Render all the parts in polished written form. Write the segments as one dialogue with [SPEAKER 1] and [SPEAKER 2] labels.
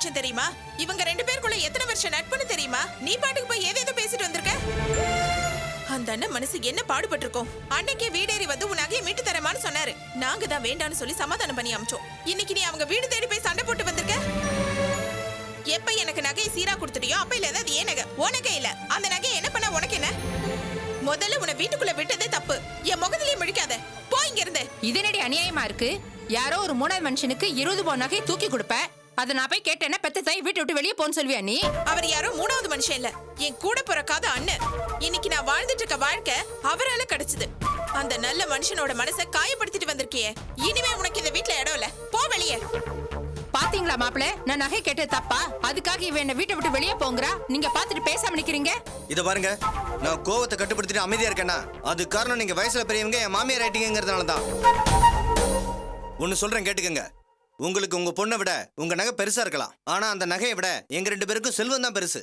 [SPEAKER 1] மனுஷன் தெரியுமா? இவங்க 2 பேருக்குள்ள எத்தனை வருஷம் நட்புன்னு தெரியுமா? நீ பாட்டுக்கு போய் ஏதேதோ பேசிட்டு வந்திருக்க. அந்த அண்ணன் மனசு என்ன பாடுபட்டு இருக்கோம். அன்னைக்கே வீடேறி வந்து உன் நகையை மீட்டு தரமான்னு சொன்னாரு. நாங்க தான் வேண்டான்னு சொல்லி சமாதானம் பண்ணி அமிச்சோம். இன்னைக்கு நீ அவங்க வீடு தேடி போய் சண்டை போட்டு வந்திருக்க. எப்ப எனக்கு நகையை சீரா கொடுத்துட்டியோ அப்பையில இருந்து அது ஏன் நகை? உன் நகை இல்ல. அந்த நகையை என்ன பண்ண உனக்கு என்ன? முதல்ல உன்னை வீட்டுக்குள்ள விட்டதே தப்பு. என் முகத்திலேயே முழிக்காத. போ இங்க இருந்து.
[SPEAKER 2] இதனடி அநியாயமா இருக்கு. யாரோ ஒரு 3வது மனுஷனுக்கு 20 பவுன் நகையை தூக்கி கொடுப்ப. அத நான் போய் கேட்டேன்னா பெத்த தாய் வீட்டை விட்டு வெளியே போன்னு சொல்வியா நீ?
[SPEAKER 1] அவர் யாரோ 3வது மனுஷன் இல்ல, என் கூட பிறக்காத அண்ணன். இன்னைக்கு நான் வாழ்ந்துட்டு இருக்க வாழ்க்கை அவரால கிடைச்சது. அந்த நல்ல மனுஷனோட மனசை காயப்படுத்திட்டு வந்திருக்கியே. இனிமே உனக்கு இந்த வீட்டுல இடம் இல்ல. போ வெளியே.
[SPEAKER 2] பாத்தீங்களா மாப்பிள்ள, நான் நகை கேட்டது தப்பா? அதுக்காக இவ என்ன வீட்டை விட்டு வெளியே போங்கறா. நீங்க பாத்துட்டு பேசாம நிக்கிறீங்க.
[SPEAKER 3] இத பாருங்க, நான் கோவத்தை கட்டுப்படுத்திட்டு அமைதியா இருக்கேன்னா அது காரணம் நீங்க வயசுல பெரியவங்க என் மாமியார் ஆயிட்டீங்கிறதுனால தான். ஒன்னு சொல்றேன் கேட்டுக்கங்க. உங்களுக்கு உங்க பொண்ணை விட உங்க நகை பெருசா இருக்கலாம். ஆனா அந்த நகையை விட எங்க 2 பேருக்கும் செல்வம் தான் பெருசு.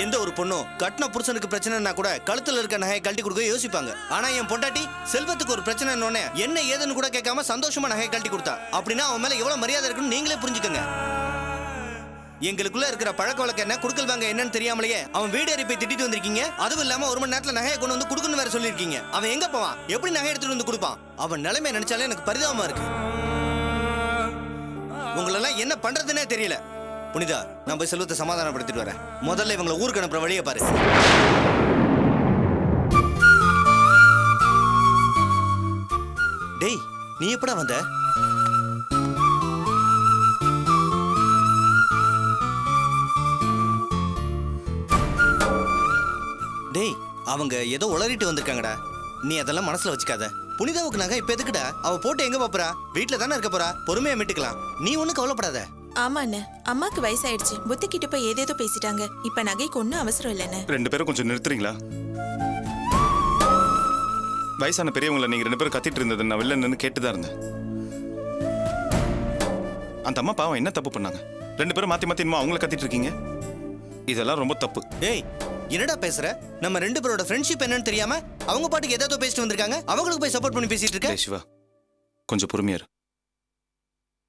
[SPEAKER 3] எந்த ஒரு பொண்ணும் கட்டின புருஷனுக்கு பிரச்சனைனா கூட கழுத்துல இருக்க நகையை கழட்டி கொடுக்க யோசிப்பாங்க. ஆனா என் பொண்டாட்டி செல்வத்துக்கு ஒரு பிரச்சனை என்ன ஏதுன்னு கூட கேட்காம சந்தோஷமா நகையை கழட்டி கொடுத்தா. அப்படின்னா அவன் மேல எவ்வளவு மரியாதை இருக்குன்னு நீங்களே புரிஞ்சுக்கங்க. எங்களுக்குள்ள இருக்கிற பழக்க வழக்கம் என்ன, குடுக்கல் வாங்க என்னன்னு தெரியாமலேயே அவன் வீடேறி போய் திட்டிட்டு வந்திருக்கீங்க. அதுவும் இல்லாம 1 மணி நேரத்துல நகையை கொண்டு வந்து கொடுக்கணும் வேற சொல்லிருக்கீங்க. அவன் எங்க போவான்? எப்படி நகை எடுத்துட்டு வந்து கொடுப்பான்? அவன் நிலைமை நினைச்சாலே எனக்கு பரிதாபமா இருக்கு. உங்களெல்லாம் என்ன பண்றதுன்னே தெரியல. புனிதா, நான் போய் செல்வத்தை சமாதானப்படுத்திட்டு வரேன். முதல்ல இவங்களை ஊருக்கு அனுப்புற வழியை பாரு. டேய், நீ எப்படா வந்த? டேய், அவங்க ஏதோ உளறிட்டு வந்திருக்காங்கடா. நீ அதெல்லாம் மனசுல வச்சுக்காத. புனிதாவுக்கு நகை இப்ப எதுக்குடா? அவ போட்டு எங்க போறா? வீட்டுல தானே இருக்க போறா. பொறுமையா மீட்டுக்கலாம். நீ ஒண்ணு கவலைப்படாத.
[SPEAKER 1] ஆமா அண்ணன், அம்மாக்கு வயசாயிடுச்சு. புத்தி கிட்ட போய் ஏதேதோ பேசிட்டாங்க. இப்ப நகைக்கு ஒண்ணும் அவசரம் இல்லைன்னு.
[SPEAKER 4] 2 பேரும் கொஞ்சம் நிறுத்துறீங்களா? வயசான பெரியவங்கள நீங்க 2 பேரும் கத்திட்டு இருந்தது நான் வெளில நின்று கேட்டுதான் இருந்தேன். அந்த அம்மா பாவம் என்ன தப்பு பண்ணாங்க? 2 பேரும் மாத்தி மாத்தி அவங்கள கத்திட்டு இருக்கீங்க. இதெல்லாம் ரொம்ப தப்பு.
[SPEAKER 3] ஏய், என்னடா பேசுற? நம்ம 2 பேரோட ஃப்ரெண்ட்ஷிப் என்னன்னு தெரியாம அவங்க பாட்டுக்கு ஏதோ பேசிட்டு வந்திருக்காங்க. அவங்களுக்கு போய் சப்போர்ட் பண்ணி பேசிட்டு இருக்க.
[SPEAKER 4] சிவா, கொஞ்சம் பொறுமையா இரு.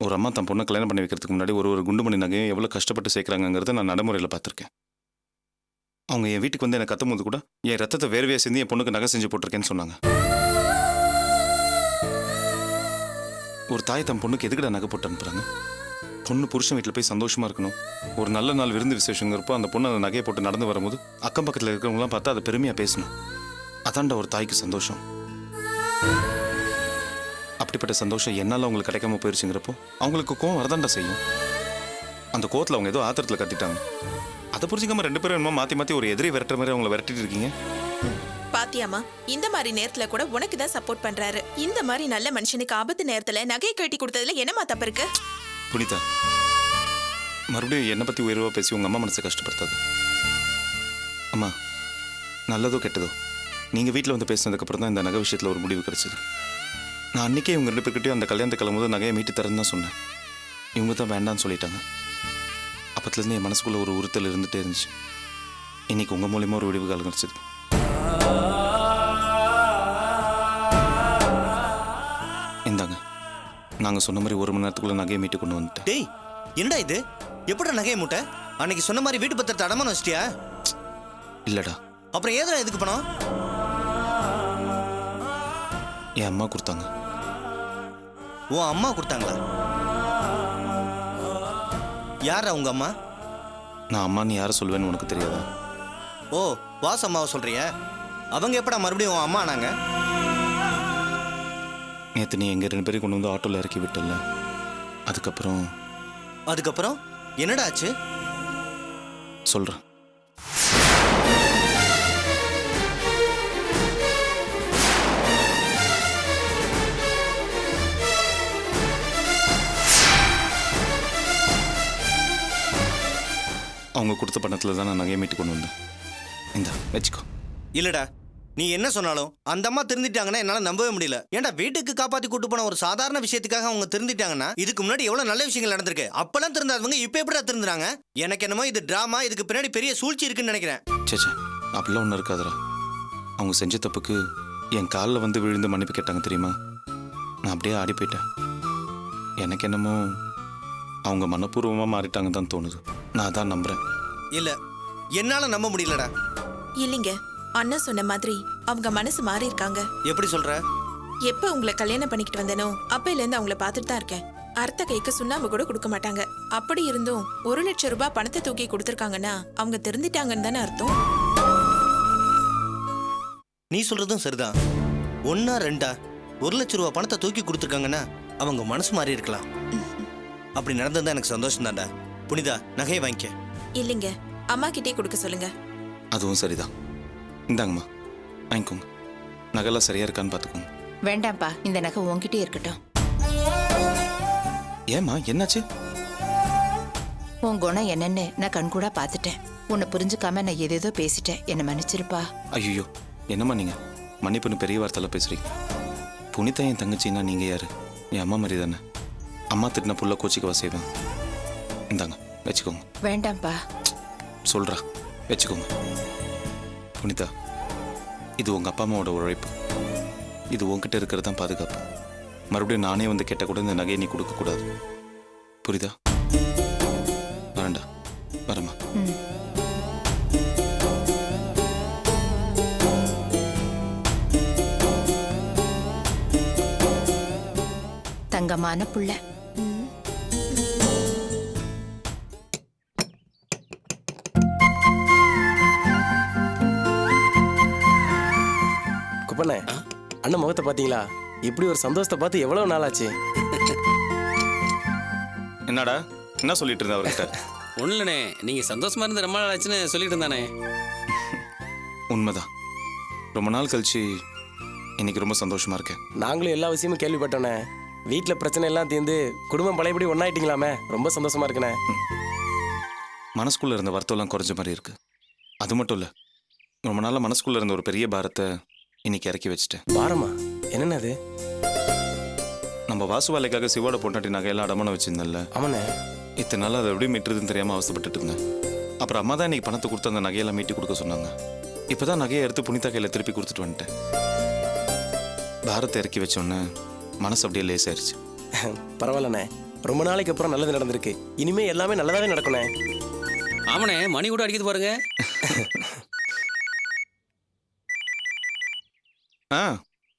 [SPEAKER 4] ஒரு அம்மா தன் பொண்ணை கல்யாணம் பண்ணி வைக்கிறதுக்கு முன்னாடி ஒரு குண்டுமணி நகையை எவ்வளவு கஷ்டப்பட்டு சேர்க்கறாங்கிறத நான் நடைமுறையில் பார்த்துருக்கேன். அவங்க என் வீட்டுக்கு வந்து என்னை கத்தும் போது கூட என் ரத்தத்தை வேர்வையா சேர்ந்து என் பொண்ணுக்கு நகை செஞ்சு போட்டிருக்கேன்னு சொன்னாங்க. ஒரு தாய் தன் பொண்ணுக்கு எதுக்குடா நகை போட்டு அனுப்புறாங்க? பொண்ணு புருஷன் வீட்டில் போய் சந்தோஷமா இருக்கணும். ஒரு நல்ல நாள் விருந்து விசேஷங்கிறப்போ அந்த பொண்ணு அந்த நகையை போட்டு நடந்து வரும்போது அக்கம் பக்கத்தில் இருக்கிறவங்களாம் பார்த்தா அதை பெருமையா பேசணும். அதான்டா ஒரு தாய்க்கு சந்தோஷம். அப்படிப்பட்ட சந்தோஷம் என்னால் அவங்களுக்கு கிடைக்காம போயிருச்சுங்கிறப்போ அவங்களுக்கு கோவம் வரதாண்டா செய்யும். அந்த கோவத்தில் அவங்க ஏதோ ஆத்திரத்தில் கத்திட்டாங்க. அதை புரிஞ்சுக்காம 2 பேரும் என்னமோ மாற்றி மாற்றி ஒரு எதிரி விரட்டுற மாதிரி அவங்கள விரட்டிட்டு இருக்கீங்க.
[SPEAKER 1] பாத்தியாமா, இந்த மாதிரி நேரத்துல கூட உனக்கு தான் சப்போர்ட் பண்றாரு. இந்த மாதிரி நல்ல மனுஷனுக்கு ஆபத்து நேரத்துல நகையை கட்டி கொடுத்ததுல என்னமா தப்பு இருக்கு?
[SPEAKER 4] புனிதா, மறுபடியும் என்னை பற்றி உயர்வாக பேசி உங்கள் அம்மா மனசை கஷ்டப்படுத்தாது. அம்மா, நல்லதோ கெட்டதோ நீங்கள் வீட்டில் வந்து பேசினதுக்கப்புறம் தான் இந்த நகை விஷயத்தில் ஒரு முடிவு கிடைச்சிது. நான் அன்றைக்கே இவங்க 2 பேர்கிட்டையும் அந்த கல்யாணத்தை கிளம்பும்போது நகையை மீட்டு தரேன்னு தான் சொன்னேன். இவங்க தான் வேண்டான்னு சொல்லிட்டாங்க. அப்பத்துலேருந்து என் மனசுக்குள்ளே ஒரு உறுத்தல் இருந்துகிட்டே இருந்துச்சு. இன்னைக்கு உங்கள் மூலியமாக ஒரு விடிவு காலம் கிடைச்சிது. இந்தாங்க, நாங்கள் சொன்ன மாதிரி 1 மணி நேரத்துக்குள்ள நகையை மீட்டு கொண்டு வந்துட்டேன்.
[SPEAKER 3] டேய், என்னடா இது? எப்படா நகையை மூட்டை? அன்னைக்கு சொன்ன மாதிரி வீட்டு பத்திரத்தை அடமானம் வச்சிட்டியா?
[SPEAKER 4] இல்லடா.
[SPEAKER 3] அப்புறம் ஏதோ எதுக்கு பணம்?
[SPEAKER 4] என் அம்மா கொடுத்தாங்க.
[SPEAKER 3] உன் அம்மா கொடுத்தாங்களா? யாரா உங்க அம்மா?
[SPEAKER 4] நான் அம்மான்னு யாரை சொல்வேன்னு உனக்கு தெரியாதா?
[SPEAKER 3] ஓ, வாஸ் அம்மாவை சொல்றியா? அவங்க எப்படா மறுபடியும் உன் அம்மா ஆனாங்க?
[SPEAKER 4] நேற்று நீ எங்கள் 2 பேரையும் கொண்டு வந்து ஆட்டோவில் இறக்கி விட்டல.
[SPEAKER 3] அதுக்கப்புறம் என்னடா ஆச்சு?
[SPEAKER 4] சொல்கிறேன். அவங்க கொடுத்த பணத்தில் தான் நான் நகையை மீட்டு கொண்டு வந்தேன். இந்தா வச்சுக்கோ.
[SPEAKER 3] இல்லடா, நீ என்ன சொன்னாலும் அந்த அம்மா திருந்திட்டாங்கன்னா என்னால நம்பவே முடியல. ஏன்டா, வீட்டுக்கு காப்பாத்தி கூட்டு போன ஒரு சாதாரண விஷயத்துக்காக அவங்க திருந்திட்டாங்கன்னா இதுக்கு முன்னாடி எவ்வளவு நல்ல விஷயங்கள் நடந்திருக்கு. அப்பெல்லாம் திருந்தாதவங்க இப்ப எப்படா திருந்துறாங்க? எனக்கு என்னமோ இது டிராமா, இதுக்கு பின்னாடி பெரிய சூழ்ச்சி இருக்குன்னு நினைக்கிறேன்.
[SPEAKER 4] சேச்சா, அப்படிலாம் ஒன்றும் இருக்காதுடா. அவங்க செஞ்ச தப்புக்கு என் காலில் வந்து விழுந்து மன்னிப்பு கேட்டாங்க தெரியுமா? நான் அப்படியே ஆடி போயிட்டேன். எனக்கு என்னமோ அவங்க மனப்பூர்வமாக மாறிட்டாங்கன்னு தான் தோணுது. நான் அதான் நம்புறேன்.
[SPEAKER 3] இல்ல என்னால நம்ப முடியலடா.
[SPEAKER 1] இல்லைங்க, அண்ணன் சொன்ன மாதிரி அவங்க மனசு மாறி இருக்காங்க.
[SPEAKER 3] எப்படி சொல்ற?
[SPEAKER 1] எப்ப உங்களை கல்யாணம் பண்ணிக்கிட்டு வந்தனோ அப்பையில இருந்து அவங்கள பார்த்துட்டு தான் இருக்கேன். அர்த்த கைக்கு சுண்ணாம்பு கூட கொடுக்க மாட்டாங்க. அப்படி இருந்தும் 1,00,000 ரூபாய் பணத்தை தூக்கி கொடுத்துருக்காங்கன்னா அவங்க திருந்திட்டாங்கன்னு தானே அர்த்தம்.
[SPEAKER 3] நீ சொல்றதும் சரிதான். 1 2 1,00,000 ரூபாய் பணத்தை தூக்கி கொடுத்துருக்காங்கன்னா அவங்க மனசு மாறி இருக்கலாம். அப்படி நடந்ததா எனக்கு சந்தோஷம் தான்டா. புனிதா, நகையை வாங்கிக்க.
[SPEAKER 1] இல்லைங்க, அம்மா கிட்டே கொடுக்க சொல்லுங்க.
[SPEAKER 4] அதுவும் சரிதான். இந்தாங்கம்மா, வாங்கிக்கோங்க. நகைலாம் சரியா இருக்கான்னு பார்த்துக்கோங்க.
[SPEAKER 2] வேண்டாம்ப்பா, இந்த நகை உன்கிட்டே இருக்கட்டும்.
[SPEAKER 4] ஏம்மா, என்னாச்சு?
[SPEAKER 2] உன் குணம் என்னன்னு நான் கண்கூடா பார்த்துட்டேன். உன்னை புரிஞ்சுக்காம நான் ஏதேதோ பேசிட்டேன். என்னை மன்னிச்சிருப்பா.
[SPEAKER 4] ஐயோ, என்னம்மா நீங்க மன்னிப்புன்னு பெரிய வார்த்தைலாம் பேசுறீங்க. புனிதா என் தங்கச்சின்னா நீங்க யாரு? என் அம்மா மாதிரி தானே. அம்மா திட்டின புள்ள கோச்சிக்கவா செய்வேன். இந்தாங்க, வச்சுக்கோங்க.
[SPEAKER 2] வேண்டாம்ப்பா.
[SPEAKER 4] சொல்றா, வச்சுக்கோங்க. புனிதா, இது உங்க அப்பா அம்மாவோட உழைப்பு. இது உன்கிட்ட இருக்கிறது தான் பாதுகாப்பு. மறுபடியும் நானே வந்து கேட்ட கூட இந்த நகையை நீ கொடுக்க கூடாது. புரியுதா? வரண்டா, வரமா.
[SPEAKER 2] தங்கமான புள்ள.
[SPEAKER 5] குப்பண்ணே, அண்ணன் முகத்தை பாத்தீங்களா? இப்படி ஒரு சந்தோஷத்தை பார்த்து எவ்வளவு நாள் ஆச்சு.
[SPEAKER 4] என்னடா, என்ன சொல்லிட்டு இருந்த அவர்கிட்ட?
[SPEAKER 6] ஒண்ணுலண்ணே, நீங்க சந்தோஷமா இருந்து ரொம்ப நாள் ஆச்சுன்னு சொல்லிட்டு இருந்தானே.
[SPEAKER 4] உண்மைதான். ரொம்ப நாள் கழிச்சு இன்னைக்கு ரொம்ப சந்தோஷமா இருக்கேன்.
[SPEAKER 5] நாங்களும் எல்லா விஷயமும் கேள்விப்பட்டோண்ணே. வீட்டில் பிரச்சனை எல்லாம் தீர்ந்து குடும்பம் பழையபடி ஒன்னாயிட்டீங்களாமே. ரொம்ப சந்தோஷமா இருக்குண்ணே.
[SPEAKER 4] மனசுக்குள்ள இருந்த வருத்தம்லாம் குறைஞ்ச மாதிரி இருக்கு. அது மட்டும் இல்ல, ரொம்ப நாளா மனசுக்குள்ள இருந்த ஒரு பெரிய பாரத்தை இன்னைக்கு இறக்கி வச்சுட்டேன்.
[SPEAKER 5] பாரமா? என்னென்ன அது?
[SPEAKER 4] நம்ம வாசு வேலைக்காக சிவோட பொண்டாட்டி நகையெல்லாம் அடமானம் வச்சிருந்தேன்ல.
[SPEAKER 5] ஆமாண்ணே.
[SPEAKER 4] இத்தனை நாள் அதை எப்படி மீட்டுறதுன்னு தெரியாம அவசப்பட்டு இருந்தேன். அப்புறம் அம்மா தான் இன்னைக்கு பணத்தை கொடுத்து அந்த நகையெல்லாம் மீட்டி கொடுக்க சொன்னாங்க. இப்பதான் நகையை எடுத்து புனிதா கையில திருப்பி கொடுத்துட்டு வந்துட்டேன். பாரத்தை இறக்கி வச்சோன்னு மனசு அப்படியே லேசாயிருச்சு.
[SPEAKER 5] பரவாயில்லண்ணே, ரொம்ப நாளைக்கு அப்புறம் நல்லது நடந்திருக்கு. இனிமே எல்லாமே நல்லதாவே நடக்குண்ணே.
[SPEAKER 6] ஆமாண்ணே, மணி கூட அடிக்குது பாருங்க.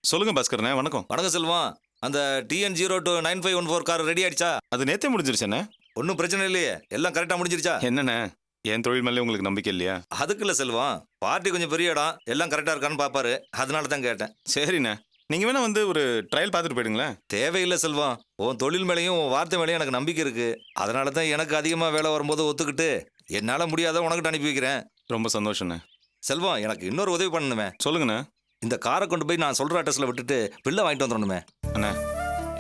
[SPEAKER 4] சொல்லுங்க பாஸ்கரனே, வணக்கம்.
[SPEAKER 3] வணக்கம் செல்வம். அந்த TN029514 கார் ரெடி ஆயிடுச்சா?
[SPEAKER 4] அது நேத்தே முடிஞ்சிருச்சேண்ணே.
[SPEAKER 3] ஒன்றும் பிரச்சனை இல்லையே, எல்லாம் கரெக்டாக முடிஞ்சிருச்சா?
[SPEAKER 4] என்னண்ணே, என் தொழில் மேலே உங்களுக்கு நம்பிக்கை இல்லையா?
[SPEAKER 3] அதுக்கு இல்லை செல்வம், பார்ட்டி கொஞ்சம் பெரிய இடம், எல்லாம் கரெக்டாக இருக்கான்னு பார்ப்பாரு. அதனால தான் கேட்டேன்.
[SPEAKER 4] சரிண்ணே, நீங்க வேணா வந்து ஒரு ட்ரையல் பார்த்துட்டு போயிடுங்களேன்.
[SPEAKER 3] தேவையில்லை செல்வம், உன் தொழில் மேலேயும் உன் வார்த்தை மேலேயும் எனக்கு நம்பிக்கை இருக்கு. அதனால தான் எனக்கு அதிகமாக வேலை வரும்போது ஒத்துக்கிட்டு என்னால் முடியாத உனக்கிட்ட அனுப்பி வைக்கிறேன்.
[SPEAKER 4] ரொம்ப சந்தோஷண்ணே.
[SPEAKER 3] செல்வம், எனக்கு இன்னொரு உதவி பண்ணணுமே.
[SPEAKER 4] சொல்லுங்கண்ணே.
[SPEAKER 3] இந்த காரை கொண்டு போய் நான் சொல்கிற அட்ரஸில் விட்டுட்டு பில்லை வாங்கிட்டு வந்துடணுமே.
[SPEAKER 4] அண்ணே,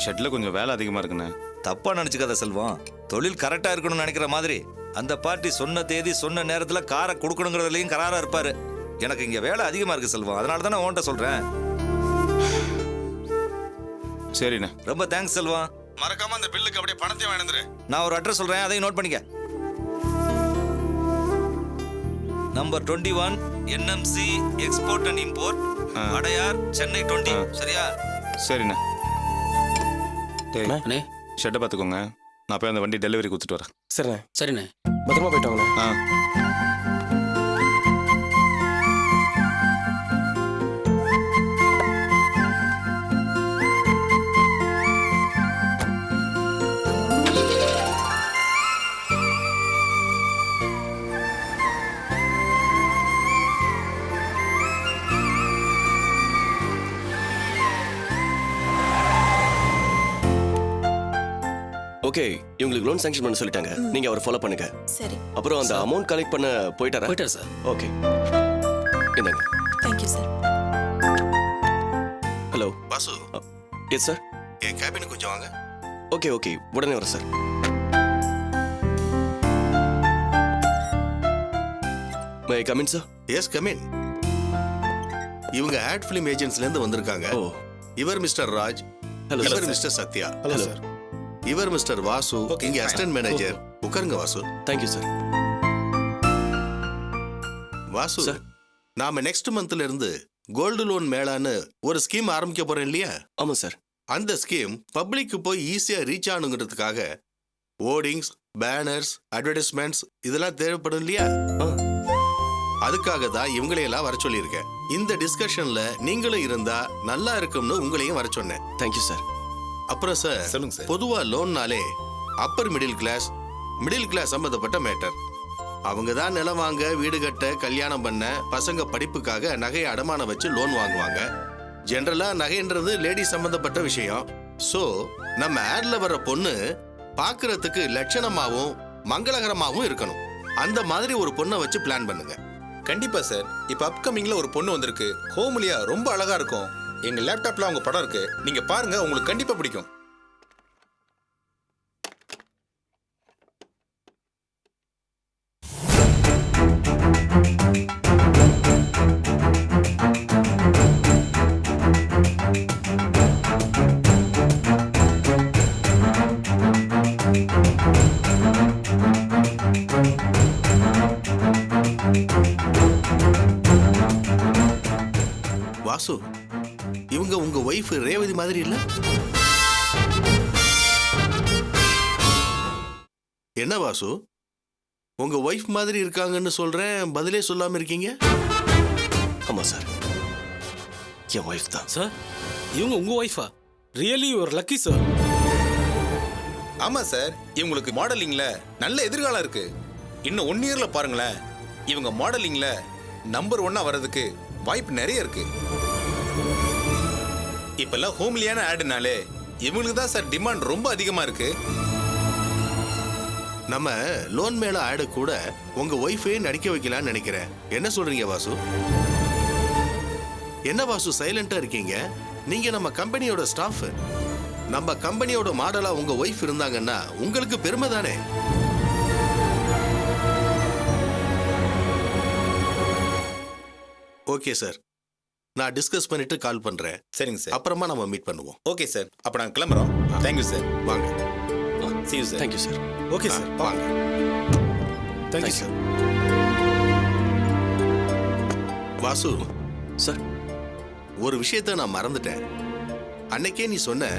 [SPEAKER 4] ஷெட்டில் கொஞ்சம் வேலை அதிகமாக இருக்குண்ணே.
[SPEAKER 3] தப்பா நினச்சிக்காத செல்வம், தொழில் கரெக்டாக இருக்கணும்னு நினைக்கிற மாதிரி அந்த பார்ட்டி சொன்ன தேதி சொன்ன நேரத்தில் காரை கொடுக்கணுங்கிறதுலையும் கராராக இருப்பாரு. எனக்கு இங்கே வேலை அதிகமாக இருக்கு செல்வம், அதனால தான் நான் உன்கிட்ட சொல்கிறேன்.
[SPEAKER 4] சரிண்ணே,
[SPEAKER 3] ரொம்ப தேங்க்ஸ் செல்வம்.
[SPEAKER 4] மறக்காம அந்த பில்லுக்கு அப்படியே பணத்தையும் வாங்கிடுறே.
[SPEAKER 3] நான் ஒரு அட்ரஸ் சொல்கிறேன், அதையும் நோட் பண்ணிக்க. Number 21 NMC export and import, Adyar, Chennai 20. சரியா?
[SPEAKER 4] சரிண்ணே. டேய்,
[SPEAKER 6] அண்ணே,
[SPEAKER 4] ஷெட்டை பார்த்துக்கோங்க. நான் போய் அந்த வண்டி டெலிவரி கொடுத்துட்டு வரேன்.
[SPEAKER 5] சரிண்ணே,
[SPEAKER 6] சரிண்ணே.
[SPEAKER 5] பத்திரமா போயிட்டு வாங்கண்ணே.
[SPEAKER 7] ஓகே, இவங்களுக்கு லோன் சாங்ஷன் பண்ண சொல்லிட்டாங்க. நீங்க அவர் ஃபாலோ பண்ணுங்க.
[SPEAKER 1] சரி.
[SPEAKER 7] அப்புறம் அந்த அமௌண்ட் கலெக்ட் பண்ண போயிட்டாரா?
[SPEAKER 6] போயிட்டார் சார்.
[SPEAKER 7] ஓகே, இந்தாங்க.
[SPEAKER 1] Thank you sir.
[SPEAKER 7] Hello
[SPEAKER 8] Vasu,
[SPEAKER 7] yes sir.
[SPEAKER 8] என் கேபினுக்கு கொஞ்சம் வாங்க.
[SPEAKER 7] ஓகே ஓகே, உடனே வரேன் sir. May come in sir.
[SPEAKER 8] Yes, come in. இவங்க ஆட் ஃபிலிம் ஏஜென்சில இருந்து வந்திருக்காங்க.
[SPEAKER 7] ஓ,
[SPEAKER 8] இவர் மிஸ்டர் ராஜ்,
[SPEAKER 7] ஹலோ
[SPEAKER 8] இவர்
[SPEAKER 7] sir.
[SPEAKER 8] Mister Sathya.
[SPEAKER 7] Hello sir.
[SPEAKER 8] இவர் மிஸ்டர் வாசு, இங்க அசிஸ்டன்ட் மேனேஜர். உட்காருங்க Vasu.
[SPEAKER 7] Thank you sir.
[SPEAKER 8] Vasu,
[SPEAKER 7] sir.
[SPEAKER 8] நாம நெக்ஸ்ட் மந்த்ல இருந்து கோல்டு லோன் மேளான்னு ஒரு ஸ்கீம் ஆரம்பிக்க போறோம் இல்லையா?
[SPEAKER 7] ஆமாம் சார்.
[SPEAKER 8] அந்த ஸ்கீம் பப்ளிக்கு போய் ஈஸியா ரீச் ஆகணுங்கிறதுக்காக ஓர்டிங்ஸ், பேனர்ஸ், அட்வர்டைஸ்மெண்ட்ஸ் இதெல்லாம் தேவைப்படும் இல்லையா?
[SPEAKER 7] ஆ
[SPEAKER 8] அதுக்காக தான் இவங்களையெல்லாம் வர சொல்லியிருக்கேன். இந்த டிஸ்கஷன்ல நீங்களும் இருந்தா நல்லா இருக்கும்னு உங்களையும் வர சொன்னேன்.
[SPEAKER 7] Thank you sir.
[SPEAKER 8] அப்புறம் சார்,
[SPEAKER 4] சொல்லுங்க சார்.
[SPEAKER 8] பொதுவா லோன்னாலே அப்பர் மிடில் கிளாஸ் சம்பந்தப்பட்ட மேட்டர். அவங்க தான் நிலம் வாங்க, வீடு கட்ட, கல்யாணம் பண்ண, பசங்க படிப்புக்காக நகையை அடமானம் வச்சு லோன் வாங்குவாங்க. ஜென்ரலா நகைன்றது லேடி சம்பந்தப்பட்ட விஷயம். சோ நம்ம ஆட்ல வர்ற பொண்ணு பார்க்கறதுக்கு லட்சணமாவும் மங்களகரமாவும் இருக்கணும். அந்த மாதிரி ஒரு பொண்ணை வச்சு பிளான் பண்ணுங்க.
[SPEAKER 9] கண்டிப்பா சார். இப்ப அப்கமிங்ல ஒரு பொண்ணு வந்திருக்கு, ஹோம்லியா ரொம்ப அழகா இருக்கும். எங்க லேப்டாப்ல அவங்க படம் இருக்கு, நீங்க பாருங்க, உங்களுக்கு கண்டிப்பா பிடிக்கும்.
[SPEAKER 8] வாசு, இவங்க உங்க ஒய்ஃப் ரேவதி மாதிரி இல்ல? என்ன வாசு, உங்க ஒய்ஃப் மாதிரி இருக்காங்கன்னு சொல்றேன், பதிலே சொல்லாம இருக்கீங்க?
[SPEAKER 7] ஆமாம் சார், என் ஒய்ஃப் தான்.
[SPEAKER 5] சார், இவங்க உங்க ஒய்ஃபா? ரியலி ஒரு லக்கி சார்.
[SPEAKER 9] ஆமா சார், இவங்களுக்கு மாடலிங்ல நல்ல எதிர்காலம் இருக்கு. இன்னும் 1 இயர்ல பாருங்களேன், இவங்க மாடலிங்ல நம்பர் 1 வர்றதுக்கு வாய்ப்பு நிறைய இருக்கு. இப்பெல்லாம் ஹோம்லியான ஆடுனாலே இவங்களுக்கு தான் சார் டிமாண்ட் ரொம்ப அதிகமா இருக்கு.
[SPEAKER 8] நம்ம லோன் மேல ஆடு கூட உங்க ஒய்ஃபே நடிக்க வைக்கலாம்னு நினைக்கிறேன். என்ன சொல்றீங்க வாசு? என்ன வாசு சைலண்டா இருக்கீங்க? நீங்க நம்ம கம்பெனியோட ஸ்டாஃப். நம்ம கம்பெனியோட மாடலா உங்க ஒய்ஃப் இருந்தாங்கன்னா உங்களுக்கு பெருமை தானே? ஓகே சார், நான் டிஸ்கஸ் பண்ணிட்டு கால் பண்றேன்.
[SPEAKER 9] சரிங்க சார்.
[SPEAKER 8] அப்புறமா நம்ம மீட் பண்ணுவோம்.
[SPEAKER 9] ஓகே சார், அப்ப நாங்க கிளம்புறோம். Thank you sir.
[SPEAKER 8] வாங்க.
[SPEAKER 9] See you sir.
[SPEAKER 7] Thank you sir.
[SPEAKER 9] Okay sir.
[SPEAKER 8] வாங்க.
[SPEAKER 5] Thank you sir.
[SPEAKER 8] வாசு
[SPEAKER 7] சார்,
[SPEAKER 8] ஒரு விஷயத்த நான் மறந்துட்டேன். அன்னைக்கே நீ சொன்ன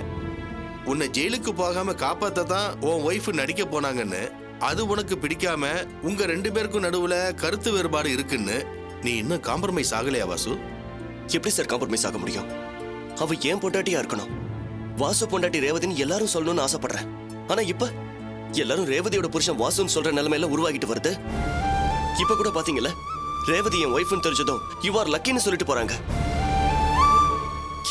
[SPEAKER 8] உன்னை ஜெயிலுக்கு போகாம காப்பாத்தான் உன் ஒய்ஃப் நடிக்க போனாங்கன்னு. அது உனக்கு பிடிக்காம உங்க 2 பேருக்கும் நடுவுல கருத்து வேறுபாடு இருக்குன்னு. நீ இன்னும் காம்ப்ரமைஸ் ஆகலையா வாசு?
[SPEAKER 7] எப்படி சார் காம்ப்ரமைஸ் ஆக முடியும்? அவ ஏன் பொண்டாட்டியா இருக்கணும். வாசு பொண்டாட்டி ரேவதின்னு எல்லாரும் சொல்லணும்னு ஆசைப்படுறேன். ஆனா இப்ப எல்லாரும் ரேவதியோட புருஷன் வாசுன்னு சொல்ற நிலைமையில உருவாகிட்டு வருது. இப்ப கூட பாத்தீங்கல்ல, ரேவதி என் ஒய்ஃப்னு தெரிஞ்சதும் யூ ஆர் லக்கின்னு சொல்லிட்டு போறாங்க.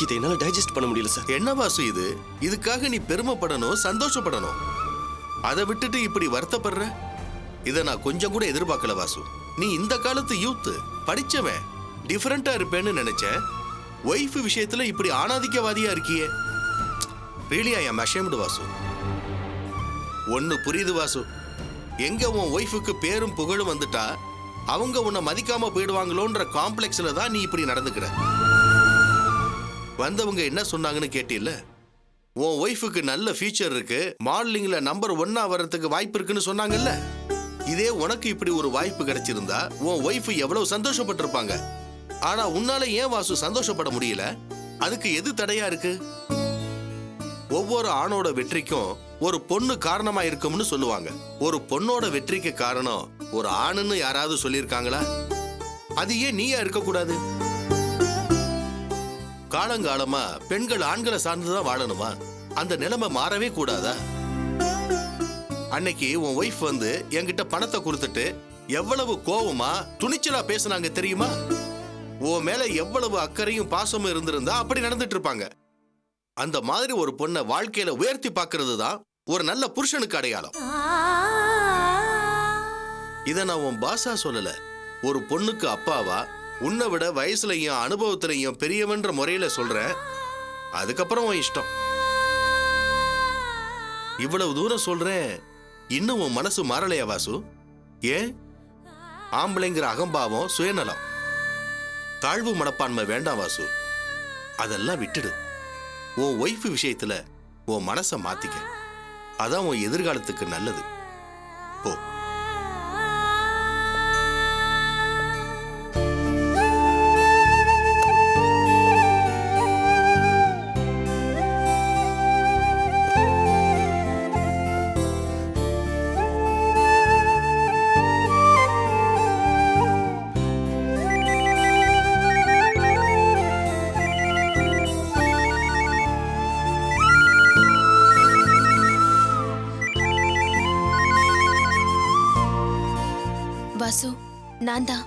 [SPEAKER 7] இதை என்னால டைஜஸ்ட் பண்ண முடியல சார்.
[SPEAKER 8] என்ன வாசு இது? இதுக்காக நீ பெருமைப்படணும், சந்தோஷப்படணும். அதை விட்டுட்டு இப்படி வருத்தப்படுற? இதை நான் கொஞ்சம் கூட எதிர்பார்க்கல வாசு. நீ இந்த காலத்து யூத், படிச்சவன், டிஃபரெண்டா இருப்பேன்னு நினைச்சேன். ஒய்ஃப் விஷயத்துல இப்படி ஆணாதிக்கவாதியா இருக்கியே. Really I am ashamed Vasu. ஒன்னு புரியுது வாசு, எங்க உன் ஒய்ஃபுக்கு பேரும் புகழும் வந்துட்டா அவங்க உன்னை மதிக்காம போயிடுவாங்களோன்ற காம்ப்ளெக்ஸ்ல தான் நீ இப்படி நடந்துக்கிற. வந்தவங்க என்ன சொன்னாங்கன்னு கேட்டில்ல? உன் ஒய்ஃபுக்கு நல்ல ஃபியூச்சர் இருக்கு, மாடலிங்ல நம்பர் 1 வர்றதுக்கு வாய்ப்பு இருக்குன்னு சொன்னாங்கல்ல. இதே உனக்கு இப்படி ஒரு வாய்ப்பு கிடைச்சிருந்தா உன் ஒய்ஃப் எவ்வளவு சந்தோஷப்பட்டிருப்பாங்க. ஆனா உன்னால ஏன் வாசு சந்தோஷப்பட முடியல? அதுக்கு எது தடையா இருக்கு? ஒவ்வொரு ஆணோட வெற்றிக்கும் ஒரு பொண்ணு காரணமா இருக்கும்னு சொல்லுவாங்க. ஒரு பொண்ணோட வெற்றிக்கு காரணம் ஒரு ஆணுன்னு யாராவது சொல்லியிருக்காங்களா? அது ஏன் நீயா இருக்க கூடாது? காலங்காலமா பெண்கள் ஆண்களை சார்ந்துதான் வாழணுமா? அந்த நிலைமை மாறவே கூடாதா? அன்னைக்கு உன் ஒய்ஃப் வந்து என்கிட்ட பணத்தை கொடுத்துட்டு எவ்வளவு கோவமா துணிச்சலா பேசுனாங்க தெரியுமா? உன் மேல எவ்வளவு அக்கறையும் பாசமும் இருந்திருந்தா அப்படி நடந்துட்டு இருப்பாங்க. அந்த மாதிரி ஒரு பொண்ணை வாழ்க்கையில உயர்த்தி பார்க்கிறது தான் ஒரு நல்ல புருஷனுக்கு அடையாளம். இத நான் உன் பாசா சொல்லல, ஒரு பொண்ணுக்கு அப்பாவா உன்னை விட வயசுலையும் அனுபவத்திலையும் பெரியவன்ற முறையில சொல்றேன். அதுக்கப்புறம் உன் இஷ்டம். இவ்வளவு தூரம் சொல்றேன், இன்னும் உன் மனசு மாறலையா வாசு? ஏன்? ஆம்பளைங்கிற அகம்பாவம், சுயநலம், தாழ்வு மனப்பான்மை வேண்டாம் வாசு. அதெல்லாம் விட்டுடு. உன் ஒய்ஃப் விஷயத்துல உன் மனசை மாத்திக்க. அதான் உன் எதிர்காலத்துக்கு நல்லது. போ.
[SPEAKER 10] வாசு நான் தான்